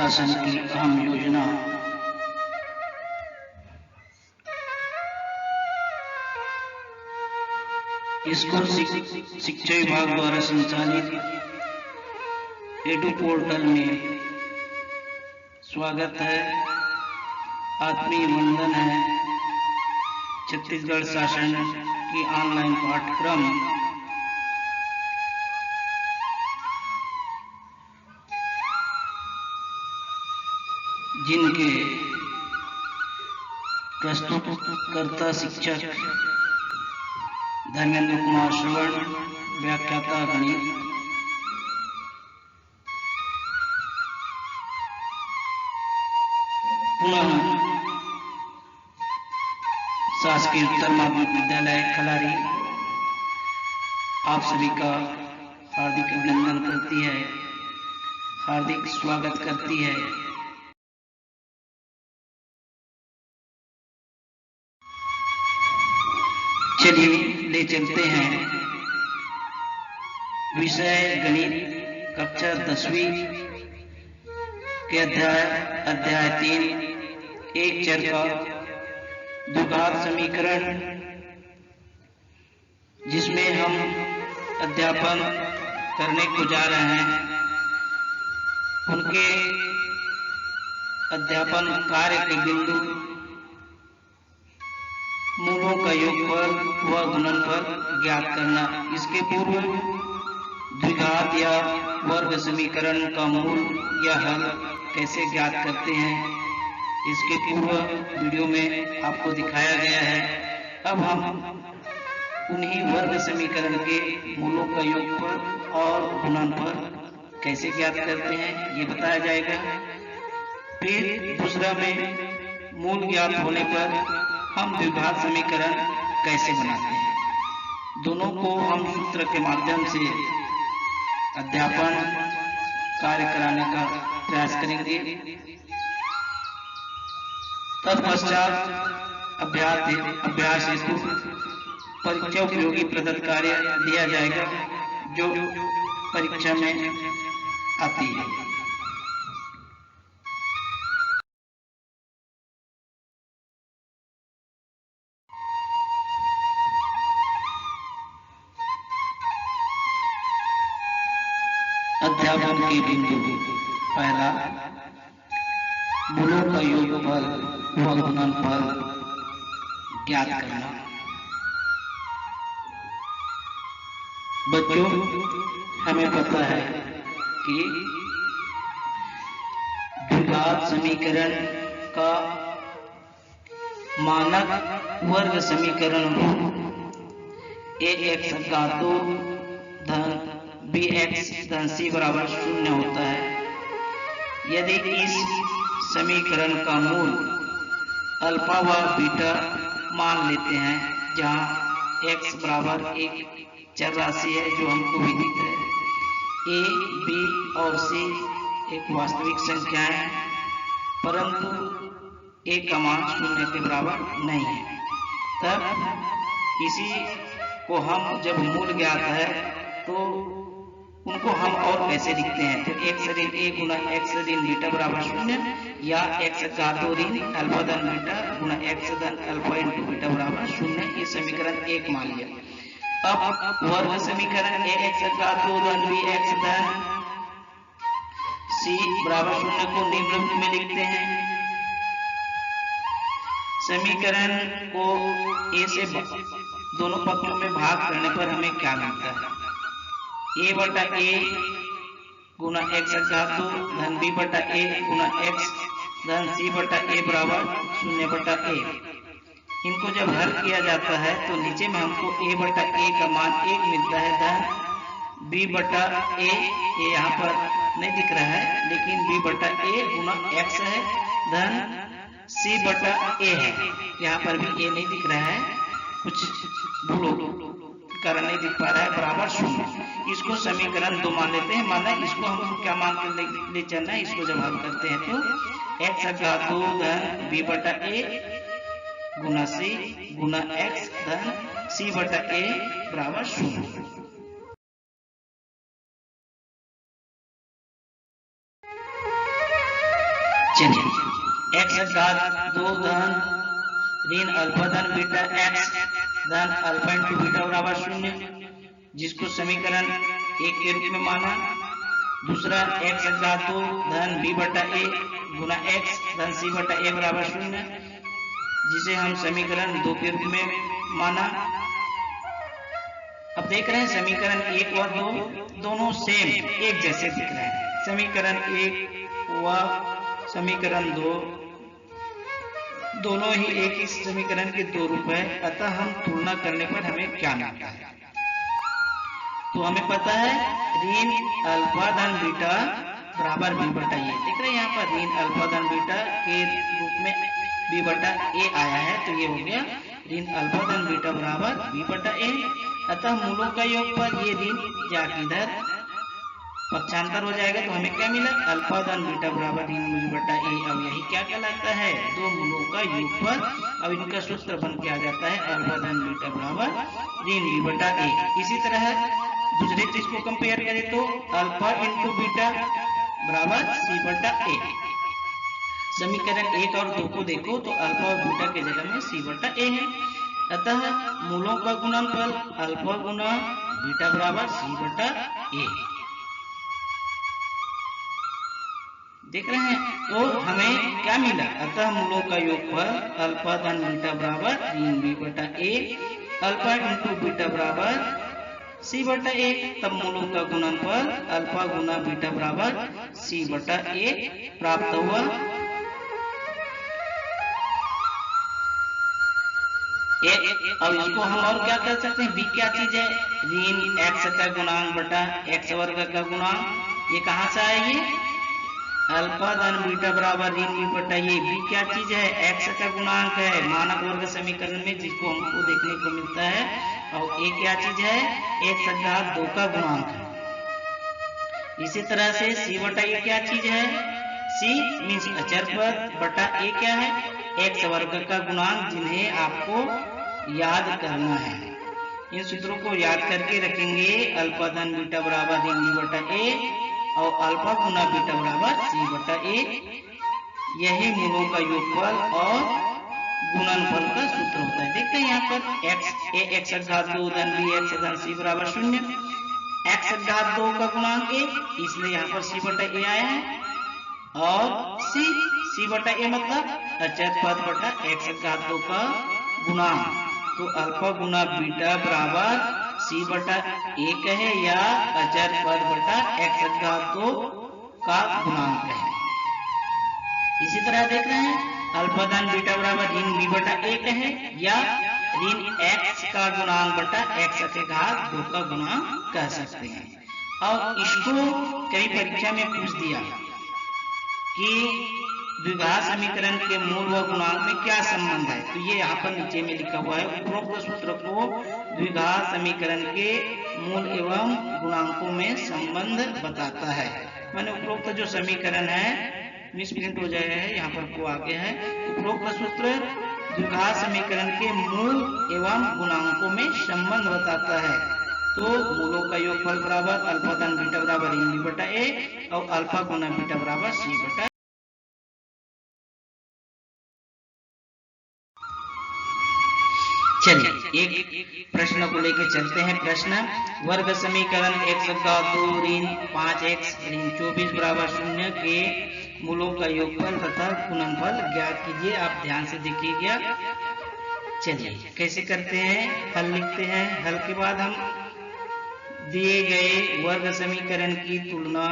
शासन की अहम योजना स्कूल शिक्षा विभाग द्वारा संचालित एडू पोर्टल में स्वागत है, आत्मीय वंदन है। छत्तीसगढ़ शासन की ऑनलाइन पाठ्यक्रम जिनके प्रस्तुतकर्ता शिक्षक धर्मेंद्र कुमार श्रवण, व्याख्याता गणित। पुनः शासकीय उत्तर माध्यमिक विद्यालय खलारी आप सभी का हार्दिक अभिनंदन करती है, हार्दिक स्वागत करती है। चलिए ले चलते हैं। विषय गणित, कक्षा 10वीं के अध्याय 3, एक चर का द्विघात समीकरण, जिसमें हम अध्यापन करने को जा रहे हैं। उनके अध्यापन कार्य के बिंदु, मूलों का योगफल व गुणनफल ज्ञात करना। इसके पूर्व द्विघात या वर्ग समीकरण का मूल या हल कैसे ज्ञात करते हैं, इसके पूर्व वीडियो में आपको दिखाया गया है। अब हम उन्हीं वर्ग समीकरण के मूलों का योगफल और गुणनफल कैसे ज्ञात करते हैं, ये बताया जाएगा। फिर दूसरा में मूल ज्ञात होने पर हम द्विघात समीकरण कैसे बनाते हैं। दोनों को हम सूत्र के माध्यम से अध्यापन कार्य कराने का प्रयास करेंगे। तत्पश्चात अभ्यास हेतु परीक्षा उपयोगी प्रदत्त कार्य दिया जाएगा, जो परीक्षा में आती है। अध्यापन के बिंदु, पहला मूलों का योगफल व गुणनफल ज्ञात करना। बच्चों, हमें पता है कि द्विघात समीकरण का मानक वर्ग समीकरण ax घातो धन bx धन c बराबर 0 होता है। यदि इस समीकरण का मूल अल्फा व बीटा मान लेते हैं, जहां x बराबर एक चर राशि है जो हमको विदित है, a, b और c एक वास्तविक संख्या है, परंतु a का मान 0 के बराबर नहीं है। तब इसी को हम जब मूल ज्ञात है तो उनको हम और कैसे लिखते हैं, तो x ऋण a गुना x ऋण बीटा बराबर 0 या x घातो ऋण अल्फा धन बीटा गुना x धन अल्फा इंटू बीटा बराबर 0। ये समीकरण 1 मान लिया। अब वर्ग समीकरण ax घातो धन bx धन c बराबर 0 को निम्न रूप में लिखते हैं। समीकरण को a से दोनों पक्षों में भाग करने पर हमें क्या मिलता है, a बटा a गुना x घातो धन b बटा a गुना x धन c बटा a बराबर 0 बटा a। इनको जब हल किया जाता है तो नीचे में हमको a बटा a का मान 1 मिलता है, धन b बटा a, ये यहाँ पर नहीं दिख रहा है, लेकिन b बटा a गुना x है, धन c बटा a है, यहाँ पर भी a नहीं दिख रहा है, कुछ भूलो कारण नहीं दिख पा रहा है, बराबर 0। इसको समीकरण 2 मान लेते हैं। माना इसको हमको क्या मान कर ले चलना है, इसको जब हल करते हैं तो x घातो धन b बटा a Guna c Guna x धन c बटा a बराबर 0। चलिए x घात 2 धन ऋण अल्फा धन बीटा x धन अल्फा इंटू बीटा बराबर 0, जिसको समीकरण 1 के रूप में माना। दूसरा x घात 2 धन b बटा a गुना x धन c बटा a बराबर 0, जिसे हम समीकरण 2 के रूप में माना। अब देख रहे हैं समीकरण 1 और 2 दोनों सेम एक जैसे दिख रहे हैं। समीकरण 1 व समीकरण 2 दोनों ही एक ही समीकरण के दो रूप है। अतः हम तुलना करने पर हमें क्या मिलता है, तो हमें पता है ऋण अल्फा धन बीटा बराबर बी बटा ए। देख रहे हैं यहाँ पर ऋण अल्फा धन बीटा के रूप में बी बटा ए आया है, तो ये हो गया ऋण अल्फा धन बीटा बराबर बी बटा ए। अतः मूलों का योग पर ये ऋण जाके इधर पक्षांतर हो जाएगा, तो हमें क्या मिला अल्फा धन बीटा बराबर ऋण बी बटा ए। अब यही क्या कहलाता है, दो मूलों का योगफल। अब इनका सूत्र बन के आ जाता है अल्फा धन बीटा बराबर ऋण बी बटा ए। इसी तरह दूसरे चीज को कंपेयर करें तो अल्फा इंटू बीटा बराबर सी बटा ए। समीकरण 1 और 2 को देखो तो अल्फा और बीटा के जगह में सी बटा ए है। अतः मूलों का गुणनफल अल्फा गुना बीटा बराबर सी बटा ए। देख रहे हैं, तो हमें क्या मिला, अतः मूलों का योगफल अल्फा धन बीटा बराबर ऋण बी बटा ए, अल्फा इंटू बीटा बराबर सी बटा ए। तब मूलों का गुणनफल अल्फा गुना बीटा बराबर सी बटा ए प्राप्त हुआ। अब इसको हम और क्या कर सकते हैं, बी क्या चीज है, ऋण एक्स का गुणांक बटा एक्स वर्ग का गुणांक। ये कहाँ से आया, ये अल्फा धन बीटा बराबर ऋण बी बटा ये। बी क्या चीज है, एक्स का गुणांक है मानक वर्ग समीकरण में, जिसको हमको देखने को मिलता है। और ए क्या चीज है, एक्स घात 2 का गुणांक है। इसी तरह से सी बटा ए क्या चीज है, सी मीन्स अचर पद बटा ए क्या है, एक्स वर्ग का गुणांक, जिन्हें आपको याद करना है। इन सूत्रों को याद करके रखेंगे, अल्फा धन बीटा बराबर ऋण बी बटा ए और अल्फा गुना बीटा बराबर सी बटा ए। यही मूलों का योगफल और गुणनफल का सूत्र होता है। देखते हैं यहाँ पर एक्स ए एक्स घात 2 धन बी एक्स धन सी बराबर 0। एक्स घात 2 का गुणांक ए, इसलिए यहाँ पर सी बटा ए आया है। और सी बटा ए मतलब अचर पद बटा एक्स घात 2 का गुणांक। तो अल्फा गुना बीटा बराबर सी बटा ए कहे या अचर पद बटा एक्स घात 2 का गुणांक है। इसी तरह देख रहे हैं, अल्फा धन बीटा बराबर ऋण बी बटा ए कहे या ऋण एक्स का गुणांक बटा एक्स के घात 2 का गुणांक कह सकते हैं। और इसको कई परीक्षा में पूछ दिया कि द्विघात समीकरण के मूल व गुणांक में क्या संबंध है, तो ये यहाँ पर नीचे में लिखा हुआ है। उपरोक्त सूत्र को द्विघात समीकरण के मूल एवं गुणांकों में संबंध बताता है। मैंने उपरोक्त जो समीकरण है मिसप्रिंट हो जाए है, यहाँ पर को आगे है। उपरोक्त सूत्र द्विघात समीकरण के मूल एवं गुणांकों में संबंध बताता है। तो मूलों का योगफल बराबर अल्फा धन बीटा बराबर ऋण बी बटा ए और अल्फा गुना बीटा बराबर सी बटा। चलिए एक प्रश्न को लेकर चलते हैं। प्रश्न, वर्ग समीकरण x घात 2 ऋण 5x ऋण 24 बराबर 0 के मूलों का योगफल तथा गुणनफल ज्ञात कीजिए। आप ध्यान से देखिएगा। चलिए कैसे करते हैं, हल लिखते हैं। हल के बाद हम दिए गए वर्ग समीकरण की तुलना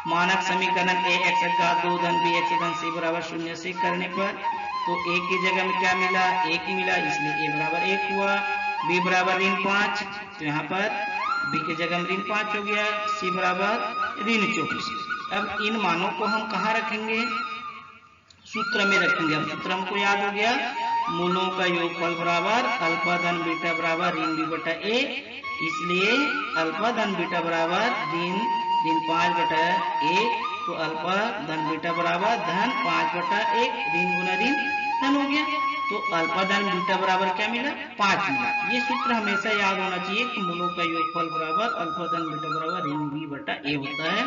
मानक समीकरण ए एक्स घात 2 धन बी एक्स धन सी बराबर 0 से करने पर, तो ए की जगह में क्या मिला, 1 मिला, इसलिए ए बराबर 1 हुआ। बी बराबर ऋण 5, तो यहाँ पर बी की जगह में ऋण 5 हो गया। सी बराबर ऋण 24। अब इन मानों को हम कहाँ रखेंगे, सूत्र में रखेंगे। अब सूत्र हमको याद हो गया, मूलों का योगफल बराबर अल्फा धन बीटा बराबर ऋण बी बटा ए, इसलिए अल्फा धन बीटा बराबर ऋण 5 बटा ए, तो अल्फा धन बीटा बराबर धन 5 बटा 1 ऋण गुना ऋण धन हो गया। तो अल्फा धन बीटा बराबर क्या मिला, 5 मिला। ये सूत्र हमेशा याद होना चाहिए कि मूलों का योगफल बराबर अल्फा धन बीटा बराबर ऋण बी बटा ए होता है।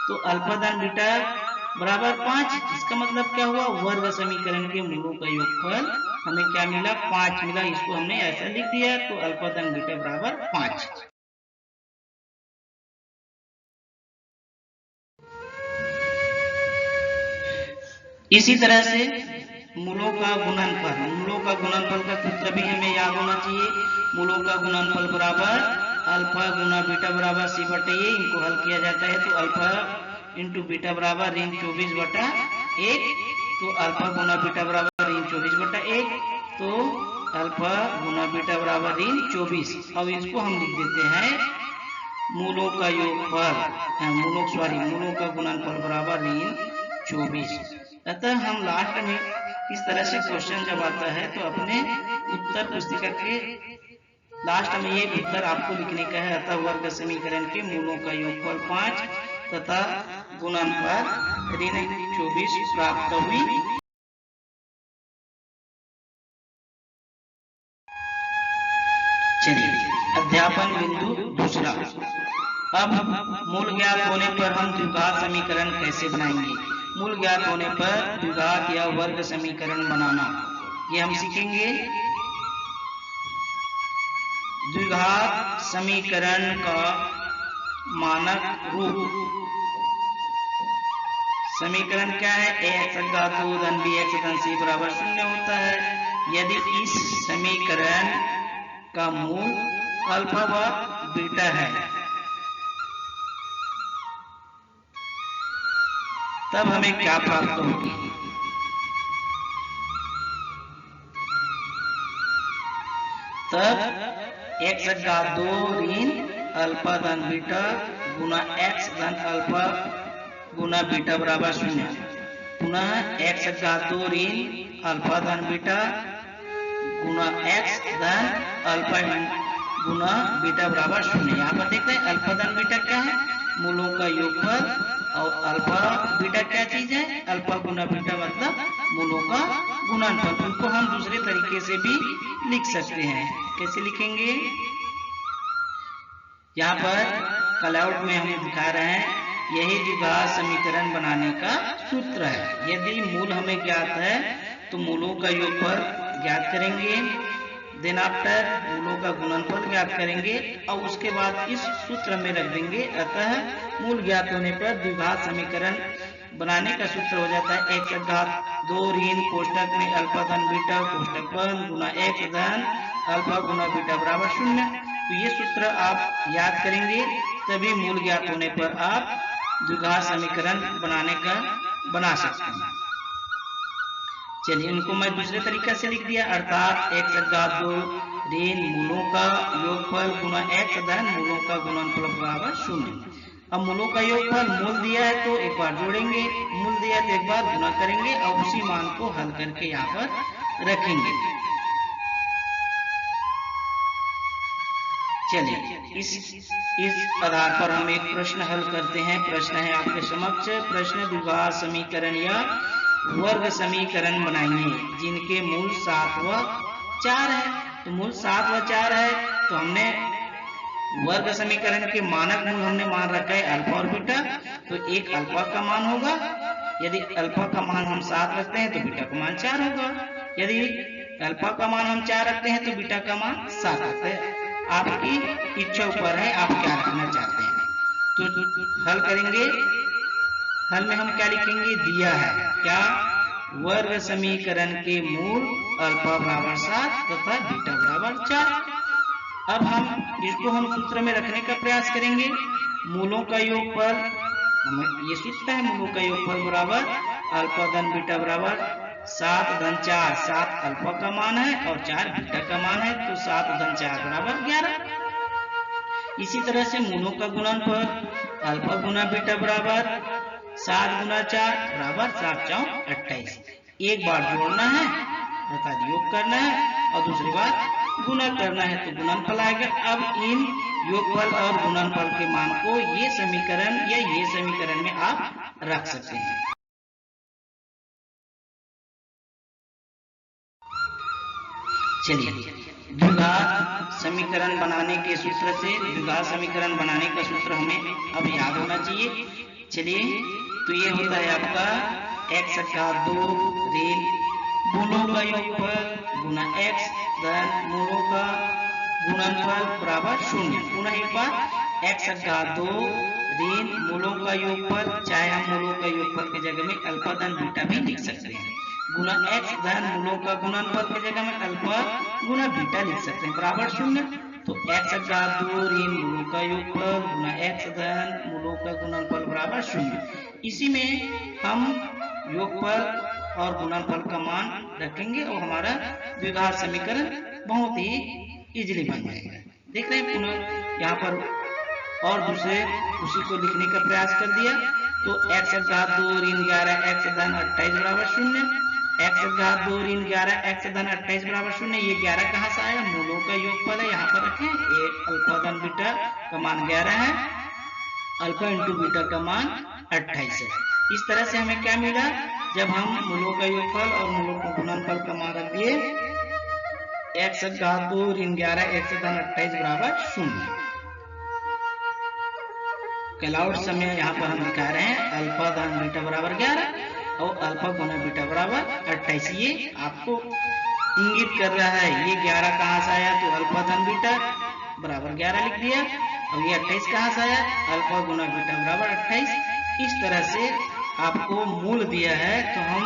तो अल्फा धन बीटा बराबर 5। इसका मतलब क्या हुआ, वर्ग समीकरण के मूलों का योगफल हमें क्या मिला, 5 मिला। इसको हमने ऐसा लिख दिया, तो अल्फा धन बीटा बराबर 5। इसी तरह से मूलों का गुणनफल, मूलों का गुणनफल का सूत्र भी हमें याद होना चाहिए। मूलों का गुणनफल बराबर अल्फा गुना बीटा बराबर सी बटे ए। इनको हल किया जाता है तो अल्फा इंटू बीटा बराबर ऋण 24 बटा 1। तो अल्फा गुना बीटा बराबर ऋण 24 बटा 1। तो अल्फा गुना बीटा बराबर ऋण 24। अब इसको हम लिख देते हैं मूलों का योगफल, मूलों का गुणनफल बराबर ऋण 24। अतः हम लास्ट में इस तरह से क्वेश्चन जब आता है तो अपने उत्तर पुस्तिका के लास्ट में ये उत्तर आपको लिखने का है। अतः वर्ग समीकरण के मूलों का योगफल 5 तथा गुणनफल ऋण 24 प्राप्त हुई। चलिए अध्यापन बिंदु दूसरा। अब मूल ज्ञात होने पर हम द्विघात समीकरण कैसे बनाएंगे। मूल ज्ञात होने पर द्विघात या वर्ग समीकरण बनाना, ये हम सीखेंगे। द्विघात समीकरण का मानक रूप समीकरण क्या है, एक्स घात 2 धन बी एक्स धन सी बराबर 0 होता है। यदि इस समीकरण का मूल अल्फा व बीटा है तब हमें क्या प्राप्त होगी, तब एक्स घात 2 ऋण अल्फा धन बीटा गुना एक्स धन अल्फा गुना बीटा बराबर 0। पुनः एक्स घात 2 ऋण अल्फा धन बीटा गुना एक्स धन अल्फा गुना बीटा बराबर 0। यहाँ पर देखते हैं अल्फा धन बीटा क्या है, मूलों का योगफल, और अल्फा बीटा क्या चीज है, अल्फा गुना बीटा मतलब मूलों का गुणनफल। उनको हम दूसरे तरीके से भी लिख सकते हैं। कैसे लिखेंगे, यहाँ पर कलआउट में हम दिखा रहे हैं, यही द्विघात समीकरण बनाने का सूत्र है। यदि मूल हमें ज्ञात है तो मूलों का योगफल ज्ञात करेंगे, देन आफ्टर मूलों का गुणनफल ज्ञात करेंगे और उसके बाद इस सूत्र में रख देंगे। अतः मूल ज्ञात होने पर द्विघात समीकरण बनाने का सूत्र हो जाता है एक्स घात 2 ऋण कोष्टक में अल्फा धन बीटा कोष्टक बंद गुना एक्स धन अल्फा गुना बीटा बराबर 0। तो ये सूत्र आप याद करेंगे, तभी मूल ज्ञात होने पर आप द्विघात समीकरण बना सकते हैं। चलिए इनको मैं दूसरे तरीके से लिख दिया, अर्थात एक्स घात 2 ऋण मूलों का योगफल गुना एक्स धन मूलों का गुणनफल बराबर 0। अब मूलों का योगफल मूल दिया है तो एक बार जोड़ेंगे, मूल दिया है तो एक बार गुना करेंगे और उसी मान को हल करके यहाँ पर रखेंगे। चलिए इस आधार पर हम एक प्रश्न हल करते हैं। प्रश्न है आपके समक्ष, प्रश्न द्विघात समीकरण या वर्ग समीकरण बनाइए जिनके मूल 7 व 4 है। तो मूल 7 व 4 है तो हमने वर्ग समीकरण के मानक मूल हमने मान रखा है अल्फा और बीटा, तो एक अल्फा का मान होगा। यदि अल्फा का मान हम 7 रखते हैं तो बीटा का मान 4 होगा। यदि अल्फा का मान हम 4 रखते हैं तो बीटा का मान 7 रखते हैं। आपकी इच्छा ऊपर है आप क्या रखना चाहते हैं। तो हल करेंगे, हल में हम क्या लिखेंगे, दिया है क्या, वर्ग समीकरण के मूल अल्फा बराबर 7 तथा बीटा बराबर 4। अब इसको हम सूत्र में रखने का प्रयास करेंगे। मूलों का योगफल, ये सूत्र है, मूलों का योगफल बराबर अल्फा धन बीटा बराबर 7 धन 4। 7 अल्फा का मान है और 4 बीटा का मान है, तो 7 धन 4 बराबर 11। इसी तरह से मूलों का गुणनफल अल्फा गुना बीटा बराबर 7 गुना 4 बराबर 7 4 28। एक बार जोड़ना है अर्थात योग करना है और दूसरी बार गुना करना है तो गुणनफल आएगा। अब इन योगफल और गुणनफल के मान को ये समीकरण में आप रख सकते हैं। चलिए द्विघात समीकरण बनाने के सूत्र से, द्विघात समीकरण बनाने का सूत्र हमें अब याद होना चाहिए। चलिए तो ये होता है आपका x का 2 ऋण मूलों का योगफल गुना x धन मूलों का गुणनफल बराबर 0। पुनः एक बार x का 2 ऋण मूलों का योगफल, चाहे हम मूलों का योगफल की जगह में अल्फा धन बीटा भी लिख सकते हैं, गुना x धन मूलों का गुणनफल की जगह में अल्फा गुना बीटा लिख सकते हैं बराबर 0। तो x का 2 ऋण मूलों का योगफल गुना x धन मूलों का गुणनफल बराबर 0। इसी में हम योगफल और गुणनफल का मान रखेंगे और हमारा द्विघात समीकरण बहुत ही इजीली बन जाएगा। देख रहे हैं पुनः यहाँ पर और दूसरे उसी को लिखने का प्रयास कर दिया। तो x घात 2 ऋण 11 x धन 28 बराबर 0, x घात 2 ऋण 11 x धन 28 बराबर 0। ये 11 कहाँ से आया? मूलों का योगफल है, यहाँ पर रखें। ये अल्फा धन बीटा का मान 11 है, अल्फा इंटू बीटा का मान 28 है। इस तरह से हमें क्या मिला? जब हम मूलों का योगफल और मूलों का गुणनफल का मान रख दिए, x घात 2 ऋण 11 x धन 28 बराबर 0। कैलआउट समय यहाँ पर हम दिखा रहे हैं अल्फा धन बीटा बराबर 11 और अल्फा गुना बीटा बराबर 28। ये आपको इंगित कर रहा है ये 11 कहाँ से आया? तो अल्फा धन बीटा बराबर 11 लिख दिया। और ये 28 कहाँ से आया? अल्फा गुना बीटा बराबर 28। इस तरह से आपको मूल दिया है तो हम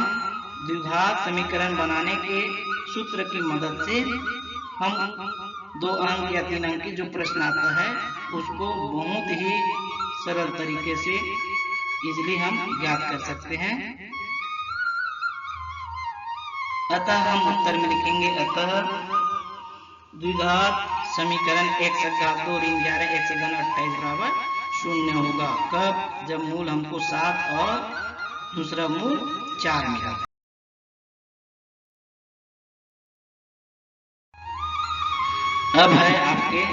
द्विघात समीकरण बनाने के सूत्र की मदद से हम 2 अंक या 3 अंक की जो प्रश्न आता है उसको बहुत ही सरल तरीके से इजीली हम ज्ञात कर सकते हैं। अतः हम उत्तर में लिखेंगे, अतः द्विघात समीकरण x घात 2 ऋण 11 x धन 28 बराबर 0 होगा। कब? जब मूल हमको 7 और दूसरा मूल 4 मिला। अब है आपके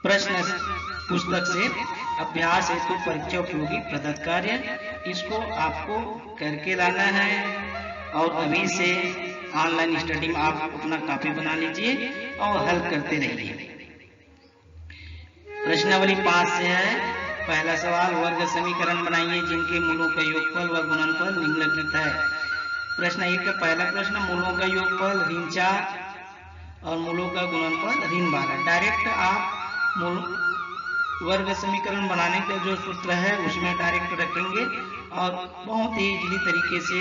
प्रश्न पुस्तक से अभ्यास हेतु परीक्षा उपयोगी प्रदत्त कार्य। इसको आपको करके लाना है और अभी से ऑनलाइन स्टडी में आप अपना कॉपी बना लीजिए और हल करते रहिए। प्रश्नावली 5 से है। पहला सवाल, वर्ग समीकरण बनाइए जिनके मूलों का योगफल व गुणनफल निम्नलिखित है। प्रश्न 1 का पहला प्रश्न, मूलों का योगफल ऋण 4 और मूलों का गुणनफल ऋण 12। डायरेक्ट आप वर्ग समीकरण बनाने का जो सूत्र है उसमें डायरेक्ट रखेंगे और बहुत ही इजीली तरीके से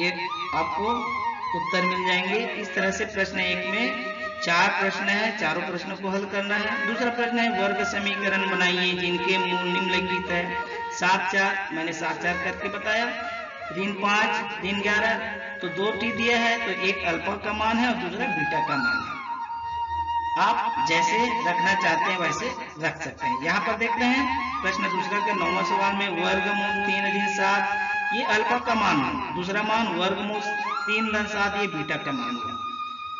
ये आपको उत्तर मिल जाएंगे। इस तरह से प्रश्न 1 में 4 प्रश्न है, चारों प्रश्नों को हल करना है। दूसरा प्रश्न है, वर्ग समीकरण बनाइए जिनके मूल निम्नलिखित है। 7 4 मैंने 7 4 करके बताया, ऋण 5 ऋण 11 तो 2 टी दिया है तो एक अल्फा का मान है और दूसरा बीटा का मान है। आप जैसे रखना चाहते हैं वैसे रख सकते हैं। यहाँ पर देख रहे हैं प्रश्न दूसरा के 9वां सवाल में वर्गमूल 3 ऋण 7 ये अल्फा का मान है, दूसरा मान वर्गमूल 3 धन 7 ये बीटा का मान है।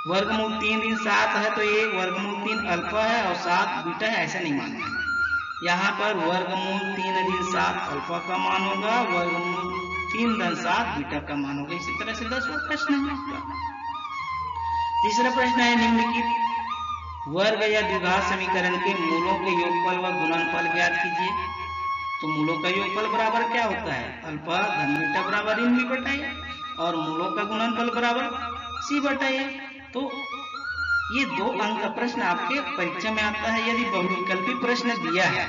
वर्गमूल 3 ऋण 7 है तो ये वर्गमूल 3 अल्फा है और 7 बीटा है, ऐसा नहीं मानना है। यहाँ पर वर्गमूल 3 ऋण 7 अल्फा का मान होगा, वर्गमूल 3 धन 7 बीटा का मान होगा। इसी तरह से 10वां प्रश्न है आपका। तीसरा प्रश्न है, निम्नलिखित वर्ग या द्विघात समीकरण के मूलों के योगफल व गुणनफल ज्ञात कीजिए। तो मूलों का योगफल बराबर क्या होता है? अल्फा धन बीटा बराबर ऋण बी बटा ए और मूलों का गुणनफल बराबर सी बटा ए। तो ये 2 अंक का प्रश्न आपके परीक्षा में आता है। यदि बहुविकल्पी प्रश्न दिया है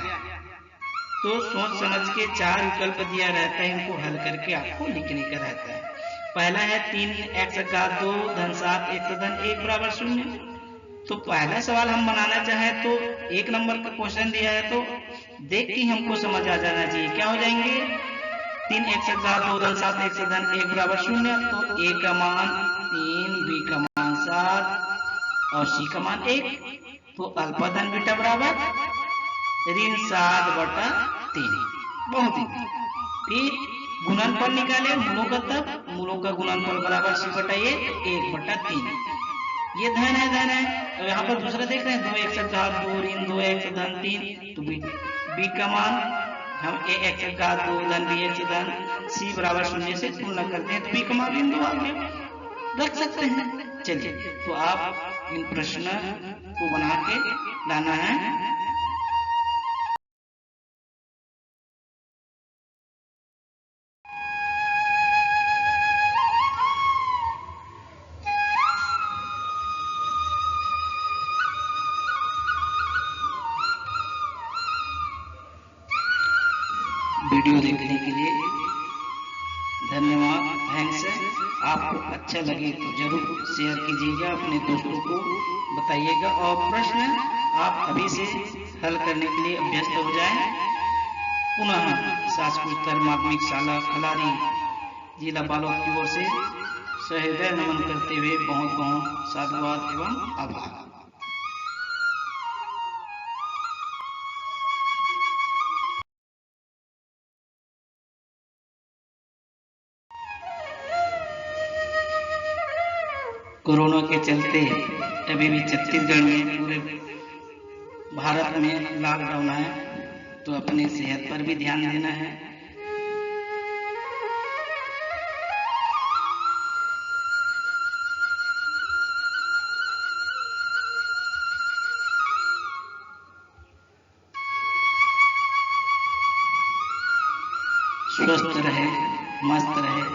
तो सोच समझ के 4 विकल्प दिया रहता है, इनको हल करके आपको लिखने का रहता है। पहला है 3x घात 2 धन 7 x धन 1 बराबर 0। तो पहला सवाल हम बनाना चाहें तो 1 नंबर का क्वेश्चन दिया है तो देख के हमको समझ आ जाना चाहिए। क्या हो जाएंगे? 3x घात 2 धन 7 x धन 1 बराबर 0। तो a का मान 3, b का मान 7 और c का मान 1। तो अल्फा धन बीटा बराबर ऋण 7 बटा 3। बहुत ही फिर गुणनफल निकाले मूलों का, तब मूलों का गुणनफल बराबर c बटा a तो 1 बटा 3। ये धन है तो यहाँ पर दूसरा देख रहे हैं 2x घात 2 ऋण 2x धन 3 तो b का मान हम ax घात 2 धन bx धन c बराबर 0 से तुलना करते हैं तो b का मान ऋण 2 आ गया, रख सकते हैं। चलिए तो आप इन प्रश्न को बना के लाना है। वीडियो देखने के लिए धन्यवाद। थैंक्स। आपको अच्छा लगे तो जरूर शेयर कीजिएगा, अपने दोस्तों को बताइएगा और प्रश्न आप अभी से हल करने के लिए अभ्यस्त हो जाएं। पुनः शासकोत्तर माध्यमिक शाला खलारी जिला बालोद की ओर से सहृदय नमन करते हुए बहुत बहुत साधुवाद एवं आभार। कोरोना के चलते अभी भी छत्तीसगढ़ में, पूरे भारत में लॉकडाउन है, तो अपने सेहत पर भी ध्यान देना है। स्वस्थ रहे, मस्त रहे।